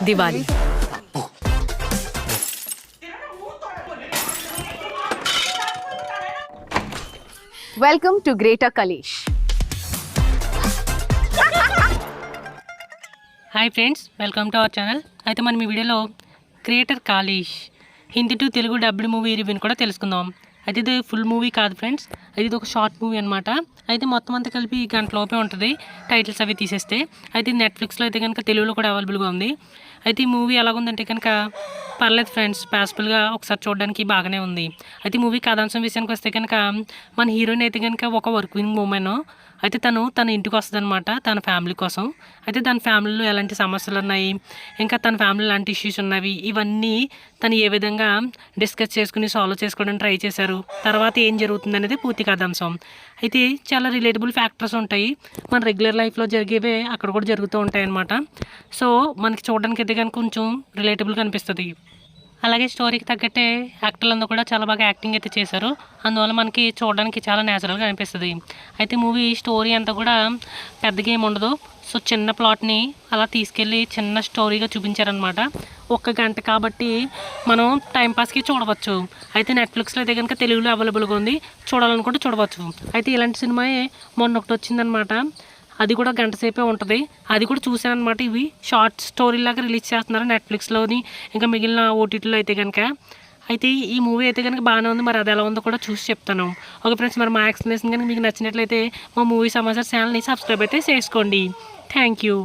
Diwali. Welcome to greater Kalesh. Hi friends, welcome to our channel. అయితే మనం ఈ వీడియోలో greater Kalesh Hindi to Telugu dubbed movie రివ్యూని కూడా తెలుసుకుందాం. అయితే ఇది ఫుల్ మూవీ కాదు ఫ్రెండ్స్, అయితే ఇది ఒక షార్ట్ మూవీ అనమాట. అయితే మొత్తం అంతా కలిపి గంట లోపే ఉంటుంది టైటిల్స్ అవి తీసేస్తే. అయితే నెట్ఫ్లిక్స్లో అయితే కనుక తెలుగులో కూడా అవైలబుల్గా ఉంది. అయితే ఈ మూవీ ఎలాగుందంటే కనుక పర్లేదు ఫ్రెండ్స్, ప్యాసిబుల్గా ఒకసారి చూడడానికి బాగానే ఉంది. అయితే మూవీ కథాంశం విషయానికి వస్తే కనుక మన హీరోయిన్ అయితే కనుక ఒక వర్కింగ్ ఉమెన్. అయితే తన ఇంటికి వస్తుంది అనమాట తన ఫ్యామిలీ కోసం. అయితే తన ఫ్యామిలీలో ఎలాంటి సమస్యలు ఉన్నాయి, ఇంకా తన ఫ్యామిలీలో ఎలాంటి ఇష్యూస్ ఉన్నవి, ఇవన్నీ తను ఏ విధంగా డిస్కస్ చేసుకుని సాల్వ్ చేసుకోవడానికి ట్రై చేశారు, తర్వాత ఏం జరుగుతుంది అనేది పూర్తి కథాంశం. అయితే చాలా రిలేటబుల్ ఫ్యాక్టర్స్ ఉంటాయి, మన రెగ్యులర్ లైఫ్లో జరిగేవే అక్కడ కూడా జరుగుతూ ఉంటాయి అన్నమాట. సో మనకి చూడడానికి అయితే కనుక కొంచెం రిలేటబుల్గా అనిపిస్తుంది. అలాగే స్టోరీకి తగ్గట్టే యాక్టర్లందరూ కూడా చాలా బాగా యాక్టింగ్ అయితే చేశారు. అందువల్ల మనకి చూడడానికి చాలా న్యాచురల్గా అనిపిస్తుంది. అయితే మూవీ స్టోరీ అంతా కూడా పెద్దగా ఏమి ఉండదు. సో చిన్న ప్లాట్ని అలా తీసుకెళ్ళి చిన్న స్టోరీగా చూపించారనమాట. 1 గంట కాబట్టి మనం టైంపాస్కి చూడవచ్చు. అయితే నెట్ఫ్లిక్స్లో అయితే కనుక తెలుగులో అవైలబుల్గా ఉంది, చూడాలనుకుంటే చూడవచ్చు. అయితే ఇలాంటి సినిమాయే మొన్న ఒకటి వచ్చిందనమాట, అది కూడా గంట సేపే ఉంటుంది. అది కూడా చూసాను అనమాట. ఇవి షార్ట్ స్టోరీ లాగా రిలీజ్ చేస్తున్నారు నెట్ఫ్లిక్స్లోని, ఇంకా మిగిలిన ఓటీటీలో అయితే కనుక. అయితే ఈ మూవీ అయితే కనుక బాగానే ఉంది, మరి అది ఎలా ఉందో కూడా చూసి చెప్తాను. ఓకే ఫ్రెండ్స్, మరి మా ఎక్స్ప్లెనేషన్ కనుక మీకు నచ్చినట్లయితే మా మూవీ సమాచార్ ఛానల్ని సబ్స్క్రైబ్ అయితే చేసుకోండి. Thank you.